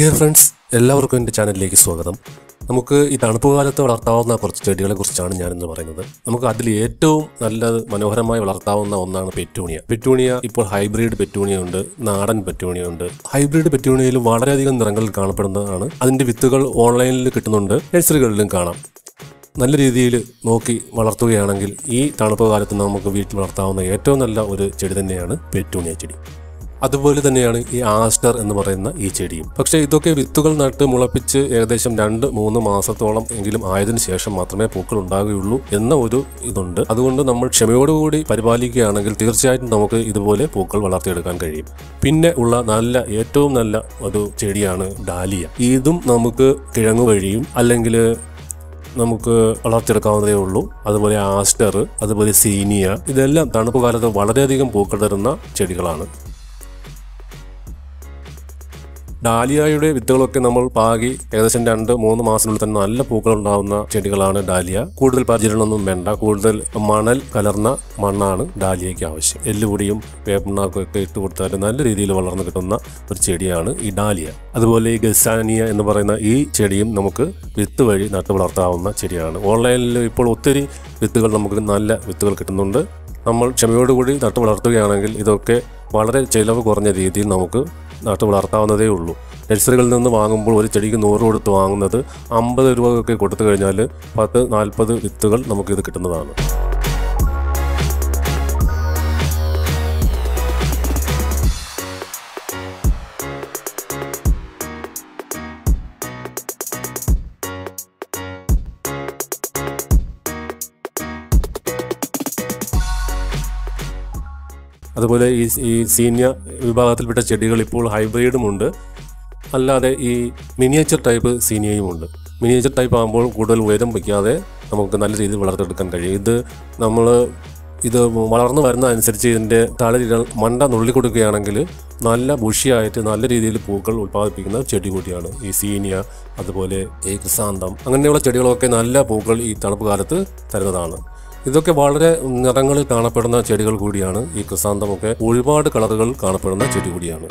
Dear friends, എല്ലാവർക്കും എൻ്റെ ചാനലിലേക്ക് സ്വാഗതം. നമുക്ക് ഈ തണുപ്പ് കാലത്ത് വളർത്താവുന്ന കുറച്ച് ചെടികളെ കുറിച്ചാണ് ഞാനിന്ന് പറയുന്നത്. നമുക്ക് അതിൽ ഏറ്റവും നല്ലത് മനോഹരമായി വളർത്താവുന്ന ഒന്നാണ് പെറ്റൂണിയ. പെറ്റൂണിയ ഇപ്പോൾ ഹൈബ്രിഡ് പെറ്റൂണിയ ഉണ്ട്, നാടൻ പെറ്റൂണിയ ഉണ്ട്. ഹൈബ്രിഡ് പെറ്റൂണിയയിൽ വളരെയധികം നിറങ്ങളിൽ കാണപ്പെടുന്നതാണ്. അതിൻ്റെ വിത്തുകൾ ഓൺലൈനിൽ കിട്ടുന്നുണ്ട്, നഴ്സറികളിലും കാണാം. നല്ല രീതിയിൽ നോക്കി വളർത്തുകയാണെങ്കിൽ ഈ തണുപ്പ് കാലത്ത് നമുക്ക് വീട്ടിൽ വളർത്താവുന്ന ഏറ്റവും നല്ല ഒരു ചെടി തന്നെയാണ് പെറ്റൂണിയ ചെടി. അതുപോലെ തന്നെയാണ് ഈ ആസ്റ്റർ എന്ന് പറയുന്ന ഈ ചെടിയും. പക്ഷേ ഇതൊക്കെ വിത്തുകൾ നട്ട് മുളപ്പിച്ച് ഏകദേശം 2-3 മാസത്തോളം എങ്കിലും ആയതിനു ശേഷം മാത്രമേ പൂക്കൾ ഉണ്ടാകുകയുള്ളൂ എന്ന ഒരു ഇതുണ്ട്. അതുകൊണ്ട് നമ്മൾ ക്ഷമയോടുകൂടി പരിപാലിക്കുകയാണെങ്കിൽ തീർച്ചയായിട്ടും നമുക്ക് ഇതുപോലെ പൂക്കൾ വളർത്തിയെടുക്കാൻ കഴിയും. പിന്നെ ഉള്ള ഏറ്റവും നല്ല ഒരു ചെടിയാണ് ഡാലിയ. ഇതും നമുക്ക് കിഴങ്ങു വഴിയും അല്ലെങ്കിൽ നമുക്ക് വളർത്തിയെടുക്കാവുന്നതേ ഉള്ളൂ. അതുപോലെ ആസ്റ്റർ, അതുപോലെ സീനിയ, ഇതെല്ലാം തണുപ്പ് കാലത്ത് വളരെയധികം പൂക്കൾ തരുന്ന ചെടികളാണ്. ഡാലിയയുടെ വിത്തുകളൊക്കെ നമ്മൾ പാകി ഏകദേശം 2-3 മാസത്തിനുള്ളിൽ തന്നെ നല്ല പൂക്കൾ ഉണ്ടാകുന്ന ചെടികളാണ് ഡാലിയ. കൂടുതൽ പരിചരണമൊന്നും വേണ്ട, കൂടുതൽ മണൽ കലർന്ന മണ്ണാണ് ഡാലിയയ്ക്ക് ആവശ്യം. എല്ലുപൊടിയും വേപ്പിണ്ണാക്കും ഒക്കെ ഇട്ട് കൊടുത്താൽ നല്ല രീതിയിൽ വളർന്നു കിട്ടുന്ന ഒരു ചെടിയാണ് ഈ ഡാലിയ. അതുപോലെ ഈ ഗസാനിയ എന്ന് പറയുന്ന ഈ ചെടിയും നമുക്ക് വിത്ത് വഴി നട്ട് വളർത്താവുന്ന ചെടിയാണ്. ഓൺലൈനിൽ ഇപ്പോൾ ഒത്തിരി വിത്തുകൾ നമുക്ക് നല്ല വിത്തുകൾ കിട്ടുന്നുണ്ട്. നമ്മൾ ക്ഷമയോടുകൂടി നട്ട് വളർത്തുകയാണെങ്കിൽ ഇതൊക്കെ വളരെ ചിലവ് കുറഞ്ഞ രീതിയിൽ നമുക്ക് നട്ട് വളർത്താവുന്നതേ ഉള്ളൂ. നഴ്സറികളിൽ നിന്ന് വാങ്ങുമ്പോൾ ഒരു ചെടിക്ക് 100 കൊടുത്ത് വാങ്ങുന്നത് 50 രൂപയൊക്കെ കൊടുത്തു കഴിഞ്ഞാൽ 10-40 വിത്തുകൾ നമുക്കിത് കിട്ടുന്നതാണ്. അതുപോലെ ഈ സീനിയ വിഭാഗത്തിൽപ്പെട്ട ചെടികൾ ഇപ്പോൾ ഹൈബ്രിഡുമുണ്ട്, അല്ലാതെ ഈ മിനിയേച്ചർ ടൈപ്പ് സീനിയയുമുണ്ട്. മിനിയേച്ചർ ടൈപ്പ് ആകുമ്പോൾ കൂടുതൽ ഉയരം വയ്ക്കാതെ നമുക്ക് നല്ല രീതിയിൽ വളർത്തിയെടുക്കാൻ കഴിയും. ഇത് വളർന്നു വരുന്ന അനുസരിച്ച് ഇതിൻ്റെ തളിരികൾ മണ്ട നുള്ളി കൊടുക്കുകയാണെങ്കിൽ നല്ല ബുഷിയായിട്ട് നല്ല രീതിയിൽ പൂക്കൾ ഉൽപ്പാദിപ്പിക്കുന്ന ചെടി കൂടിയാണ് ഈ സീനിയ. അതുപോലെ ഈ ക്രിസാന്തം, അങ്ങനെയുള്ള ചെടികളൊക്കെ നല്ല പൂക്കൾ ഈ തണുപ്പ് കാലത്ത് തരുന്നതാണ്. ഇതൊക്കെ വളരെ നിറങ്ങളിൽ കാണപ്പെടുന്ന ചെടികൾ കൂടിയാണ്. ഈ ക്രിസാന്തമൊക്കെ ഒരുപാട് കളറുകൾ കാണപ്പെടുന്ന ചെടി കൂടിയാണ്.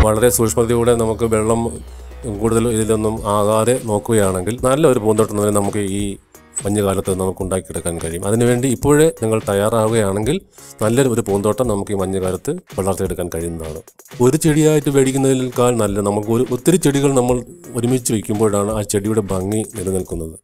വളരെ സൂക്ഷ്മതയോടെ നമുക്ക് വെള്ളം കൂടുതൽ ഇതിലൊന്നും ആകാതെ നോക്കുകയാണെങ്കിൽ നല്ലൊരു പൂന്തോട്ടം തന്നെ നമുക്ക് ഈ മഞ്ഞുകാലത്ത് നമുക്ക് ഉണ്ടാക്കിയെടുക്കാൻ കഴിയും. അതിനുവേണ്ടി ഇപ്പോഴേ നിങ്ങൾ തയ്യാറാവുകയാണെങ്കിൽ നല്ലൊരു പൂന്തോട്ടം നമുക്ക് ഈ മഞ്ഞുകാലത്ത് വളർത്തിയെടുക്കാൻ കഴിയുന്നതാണ്. ഒരു ചെടിയായിട്ട് മേടിക്കുന്നതിനേക്കാൾ നല്ല നമുക്ക് ഒത്തിരി ചെടികൾ നമ്മൾ ഒരുമിച്ച് വയ്ക്കുമ്പോഴാണ് ആ ചെടിയുടെ ഭംഗി നിലനിൽക്കുന്നത്.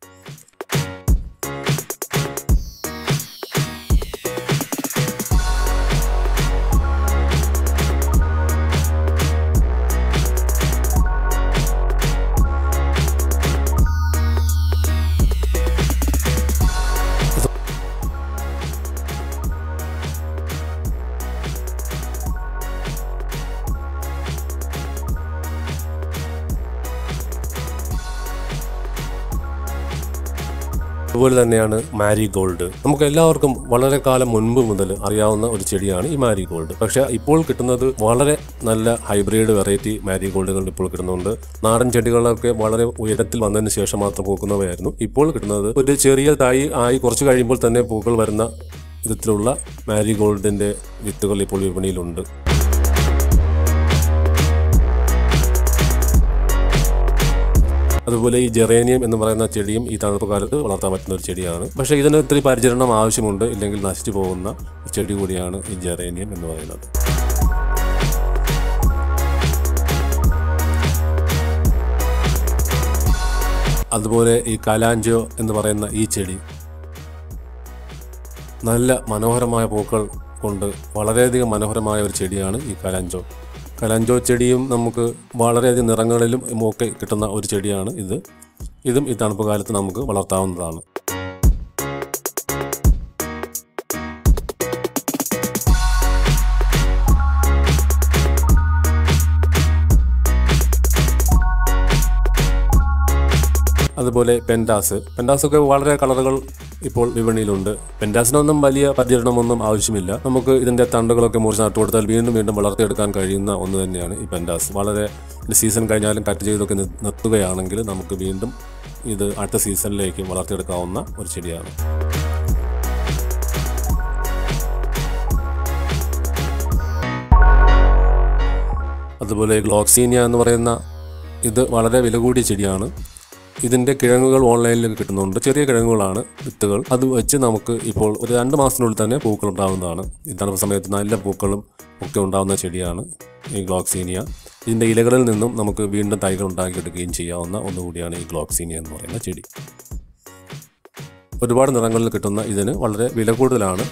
അതുപോലെ തന്നെയാണ് മാരിഗോൾഡ്. നമുക്ക് എല്ലാവർക്കും വളരെ കാലം മുൻപ് മുതൽ അറിയാവുന്ന ഒരു ചെടിയാണ് ഈ മാരിഗോൾഡ്. പക്ഷേ ഇപ്പോൾ കിട്ടുന്നത് വളരെ നല്ല ഹൈബ്രിഡ് വെറൈറ്റി മാരിഗോൾഡുകൾ ഇപ്പോൾ കിട്ടുന്നുണ്ട്. നാടൻ ചെടികളൊക്കെ വളരെ ഉയരത്തിൽ വന്നതിന് ശേഷം മാത്രം പൂക്കുന്നവയായിരുന്നു. ഇപ്പോൾ കിട്ടുന്നത് ഒരു ചെറിയ തൈ ആയി കുറച്ച് കഴിയുമ്പോൾ തന്നെ പൂക്കൾ വരുന്ന വിധത്തിലുള്ള മാരിഗോൾഡിൻ്റെ വിത്തുകൾ ഇപ്പോൾ വിപണിയിലുണ്ട്. അതുപോലെ ഈ ജെറേനിയം എന്ന് പറയുന്ന ചെടിയും ഈ തണുപ്പ് കാലത്ത് വളർത്താൻ പറ്റുന്ന ഒരു ചെടിയാണ്. പക്ഷേ ഇതിന് ഒത്തിരി പരിചരണം ആവശ്യമുണ്ട്, ഇല്ലെങ്കിൽ നശിച്ചു പോകുന്ന ചെടി കൂടിയാണ് ഈ ജെറേനിയം എന്ന് പറയുന്നത്. അതുപോലെ ഈ കലാഞ്ചോ എന്ന് പറയുന്ന ഈ ചെടി നല്ല മനോഹരമായ പൂക്കൾ കൊണ്ട് വളരെയധികം മനോഹരമായ ഒരു ചെടിയാണ് ഈ കലാഞ്ചോ ചെടിയും നമുക്ക് വളരെയധികം നിറങ്ങളിലും ഒക്കെ കിട്ടുന്ന ഒരു ചെടിയാണ് ഇതും ഈ തണുപ്പ് കാലത്ത് നമുക്ക് വളർത്താവുന്നതാണ്. അതുപോലെ പെൻഡാസൊക്കെ വളരെ കളറുകൾ ഇപ്പോൾ വിപണിയിലുണ്ട്. പെൻഡാസിനൊന്നും വലിയ പരിചരണമൊന്നും ആവശ്യമില്ല. നമുക്ക് ഇതിൻ്റെ തണ്ടുകളൊക്കെ മുറിച്ച് നട്ടു കൊടുത്താൽ വീണ്ടും വളർത്തിയെടുക്കാൻ കഴിയുന്ന ഒന്ന് തന്നെയാണ് ഈ പെൻഡാസ്. വളരെ സീസൺ കഴിഞ്ഞാലും കട്ട് ചെയ്തൊക്കെ നിർത്തുകയാണെങ്കിൽ നമുക്ക് വീണ്ടും ഇത് അടുത്ത സീസണിലേക്ക് വളർത്തിയെടുക്കാവുന്ന ഒരു ചെടിയാണ്. അതുപോലെ ഗ്ലോക്സീനിയ എന്ന് പറയുന്ന ഇത് വളരെ വില കൂടിയ ചെടിയാണ്. ഇതിൻ്റെ കിഴങ്ങുകൾ ഓൺലൈനിൽ കിട്ടുന്നുണ്ട്. ചെറിയ കിഴങ്ങുകളാണ്, വിത്തുകൾ. അത് വെച്ച് നമുക്ക് ഇപ്പോൾ ഒരു 2 മാസത്തിനുള്ളിൽ തന്നെ പൂക്കൾ ഉണ്ടാകുന്നതാണ്. ഈ തണുപ്പ് സമയത്ത് നല്ല പൂക്കളും ഒക്കെ ഉണ്ടാകുന്ന ചെടിയാണ് ഈ ഗ്ലോക്സീനിയ. ഇതിൻ്റെ ഇലകളിൽ നിന്നും നമുക്ക് വീണ്ടും തൈകൾ ഉണ്ടാക്കിയെടുക്കുകയും ചെയ്യാവുന്ന ഒന്നുകൂടിയാണ് ഈ ഗ്ലോക്സീനിയ എന്ന് പറയുന്ന ചെടി. ഒരുപാട് നിറങ്ങളിൽ കിട്ടുന്ന ഇതിന് വളരെ വില കൂടുതലാണ്.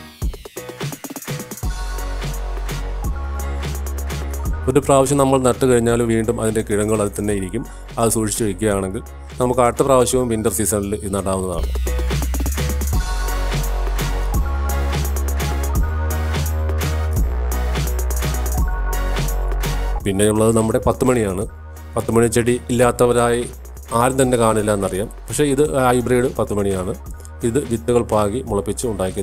ഒരു പ്രാവശ്യം നമ്മൾ നട്ട് കഴിഞ്ഞാൽ വീണ്ടും അതിൻ്റെ കിഴങ്ങുകൾ അതിൽ തന്നെ ഇരിക്കും. അത് സൂക്ഷിച്ച് വയ്ക്കുകയാണെങ്കിൽ നമുക്ക് അടുത്ത പ്രാവശ്യവും വിൻ്റർ സീസണിൽ ഇത് നടാവുന്നതാണ്. പിന്നെയുള്ളത് നമ്മുടെ 10 മണിയാണ്. 10 മണി ചെടി ഇല്ലാത്തവരായി ആരും തന്നെ കാണില്ല എന്നറിയാം. പക്ഷേ ഇത് ഹൈബ്രിഡ് 10 മണിയാണ്. ഇത് വിത്തുകൾ പാകി മുളപ്പിച്ച് ഉണ്ടാക്കിയ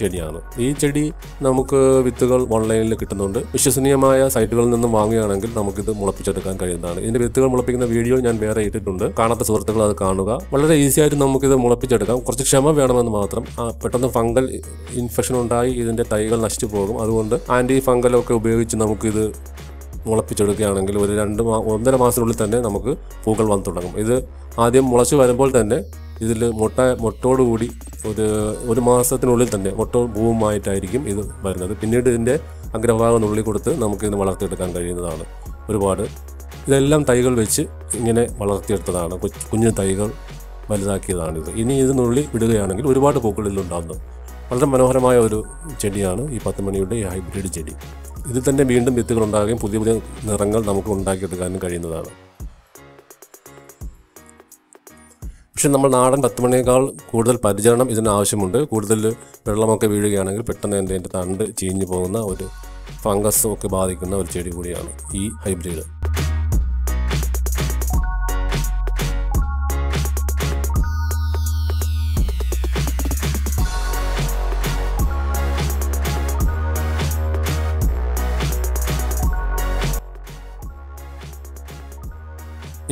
ചെടിയാണ്. ഈ ചെടി നമുക്ക് വിത്തുകൾ ഓൺലൈനിൽ കിട്ടുന്നുണ്ട്. വിശ്വസനീയമായ സൈറ്റുകളിൽ നിന്നും വാങ്ങുകയാണെങ്കിൽ നമുക്കിത് മുളപ്പിച്ചെടുക്കാൻ കഴിയുന്നതാണ്. ഇതിൻ്റെ വിത്തുകൾ മുളപ്പിക്കുന്ന വീഡിയോ ഞാൻ വേറെ ഇട്ടിട്ടുണ്ട്. കാണാത്ത സുഹൃത്തുക്കൾ അത് കാണുക. വളരെ ഈസി ആയിട്ട് നമുക്കിത് മുളപ്പിച്ചെടുക്കാം. കുറച്ച് ക്ഷമ വേണമെന്ന് മാത്രം. പെട്ടെന്ന് ഫംഗൽ ഇൻഫെക്ഷൻ ഉണ്ടായി ഇതിൻ്റെ തൈകൾ നശിച്ചു പോകും. അതുകൊണ്ട് ആൻറ്റി ഫംഗലൊക്കെ ഉപയോഗിച്ച് നമുക്കിത് മുളപ്പിച്ചെടുക്കുകയാണെങ്കിൽ ഒരു 1.5 മാസത്തിനുള്ളിൽ തന്നെ നമുക്ക് പൂക്കൾ വന്നു തുടങ്ങും. ഇത് ആദ്യം മുളച്ച് വരുമ്പോൾ തന്നെ ഇതിൽ മുട്ടോടുകൂടി ഒരു മാസത്തിനുള്ളിൽ തന്നെ മുട്ടവും പൂവുമായിട്ടായിരിക്കും ഇത് വരുന്നത്. പിന്നീട് ഇതിൻ്റെ അഗ്രഭാഗം നുള്ളി കൊടുത്ത് നമുക്കിത് വളർത്തിയെടുക്കാൻ കഴിയുന്നതാണ്. ഇതെല്ലാം തൈകൾ വെച്ച് ഇങ്ങനെ വളർത്തിയെടുത്തതാണ്. കുഞ്ഞു തൈകൾ വലുതാക്കിയതാണിത്. ഇനി ഇത് നുള്ളി വിടുകയാണെങ്കിൽ ഒരുപാട് പൂക്കൾ ഇതിലുണ്ടാകുന്നു. വളരെ മനോഹരമായ ഒരു ചെടിയാണ് ഈ 10 മണിയുടെ ഈ ഹൈബ്രിഡ് ചെടി. ഇതിൽ തന്നെ വീണ്ടും വിത്തുകൾ ഉണ്ടാകുകയും പുതിയ പുതിയ നിറങ്ങൾ നമുക്ക് ഉണ്ടാക്കിയെടുക്കാനും കഴിയുന്നതാണ്. പക്ഷെ നമ്മൾ നാടൻ 10 മണിയേക്കാൾ കൂടുതൽ പരിചരണം ഇതിന് ആവശ്യമുണ്ട്. കൂടുതൽ വെള്ളമൊക്കെ വീഴുകയാണെങ്കിൽ പെട്ടെന്ന് അതിൻ്റെ തണ്ട് ചീഞ്ഞു പോകുന്ന ഒരു ഫംഗസും ഒക്കെ ബാധിക്കുന്ന ഒരു ചെടി കൂടിയാണ് ഈ ഹൈബ്രിഡ്.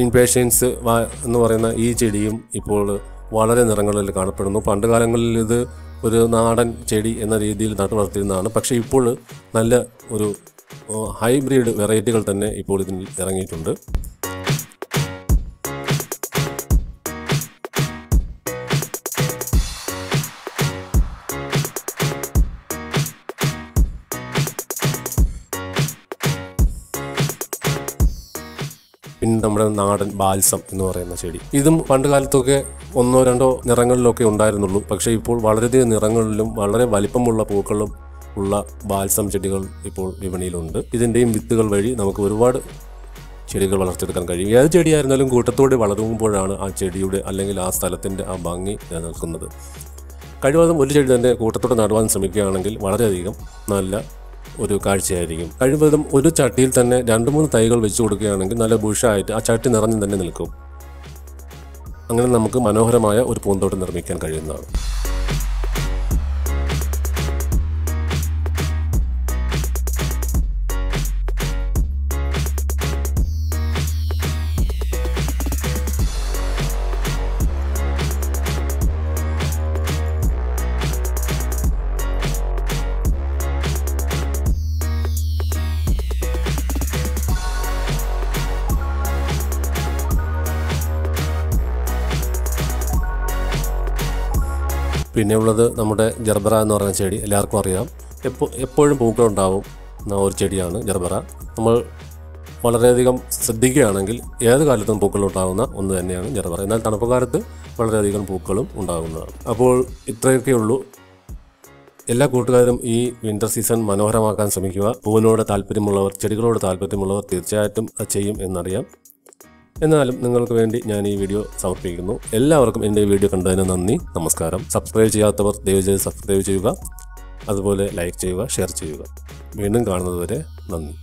ഇൻപേഷ്യൻസ് എന്ന് പറയുന്ന ഈ ചെടിയും ഇപ്പോൾ വളരെ നിറങ്ങളിൽ കാണപ്പെടുന്നു. പണ്ട് കാലങ്ങളിൽ ഇത് ഒരു നാടൻ ചെടി എന്ന രീതിയിൽ നട്ടു വളർത്തിയിരുന്നതാണ്. പക്ഷേ ഇപ്പോൾ നല്ല ഒരു ഹൈബ്രിഡ് വെറൈറ്റികൾ തന്നെ ഇപ്പോൾ ഇതിൽ ഇറങ്ങിയിട്ടുണ്ട്. പിന്നെ നമ്മുടെ നാടൻ ബാൽസം എന്ന് പറയുന്ന ചെടി, ഇതും പണ്ട് കാലത്തൊക്കെ 1-2 നിറങ്ങളിലൊക്കെ ഉണ്ടായിരുന്നുള്ളൂ. പക്ഷേ ഇപ്പോൾ വളരെയധികം നിറങ്ങളിലും വളരെ വലിപ്പമുള്ള പൂക്കളും ഉള്ള ബാൽസം ചെടികൾ ഇപ്പോൾ വിപണിയിലുണ്ട്. ഇതിൻ്റെയും വിത്തുകൾ വഴി നമുക്ക് ഒരുപാട് ചെടികൾ വളർത്തിയെടുക്കാൻ കഴിയും. ഏത് ചെടിയായിരുന്നാലും കൂട്ടത്തോടെ വളരുമ്പോഴാണ് ആ ചെടിയുടെ അല്ലെങ്കിൽ ആ സ്ഥലത്തിൻ്റെ ആ ഭംഗി നിലനിൽക്കുന്നത്. കഴിവതും ഒരു ചെടി തന്നെ കൂട്ടത്തോടെ നടുവാൻ ശ്രമിക്കുകയാണെങ്കിൽ വളരെയധികം നല്ല ഒരു കാഴ്ചയായിരിക്കും. കഴിവതും ഒരു ചട്ടിയിൽ തന്നെ 2-3 തൈകൾ വെച്ച് കൊടുക്കുകയാണെങ്കിൽ നല്ല ബുഷായിട്ട് ആ ചട്ടി നിറഞ്ഞു തന്നെ നിൽക്കും. അങ്ങനെ നമുക്ക് മനോഹരമായ ഒരു പൂന്തോട്ടം നിർമ്മിക്കാൻ കഴിയുന്നതാണ്. പിന്നെ ഉള്ളത് നമ്മുടെ ജർബറ എന്ന് പറയുന്ന ചെടി. എല്ലാവർക്കും അറിയാം, എപ്പോഴും പൂക്കളുണ്ടാവും ഒരു ചെടിയാണ് ജർബറ. നമ്മൾ വളരെയധികം ശ്രദ്ധിക്കുകയാണെങ്കിൽ ഏത് കാലത്തും പൂക്കളുണ്ടാകുന്ന ഒന്ന് തന്നെയാണ് ജർബറ. എന്നാൽ തണുപ്പ് കാലത്ത് വളരെയധികം പൂക്കളും ഉണ്ടാകുന്നതാണ്. അപ്പോൾ ഇത്രയൊക്കെ ഉള്ളൂ. എല്ലാ കൂട്ടുകാരും ഈ വിൻ്റർ സീസൺ മനോഹരമാക്കാൻ ശ്രമിക്കുക. പൂവിനോട് താല്പര്യമുള്ളവർ, ചെടികളോട് താല്പര്യമുള്ളവർ തീർച്ചയായിട്ടും അത് ചെയ്യും എന്നറിയാം. എന്നാലും നിങ്ങൾക്ക് വേണ്ടി ഞാൻ ഈ വീഡിയോ സമർപ്പിക്കുന്നു. എല്ലാവർക്കും എൻ്റെ ഈ വീഡിയോ കണ്ടതിന് നന്ദി, നമസ്കാരം. സബ്സ്ക്രൈബ് ചെയ്യാത്തവർ ദയവുചെയ്ത് സബ്സ്ക്രൈബ് ചെയ്യുക. അതുപോലെ ലൈക്ക് ചെയ്യുക, ഷെയർ ചെയ്യുക. വീണ്ടും കാണുന്നതുവരെ നന്ദി.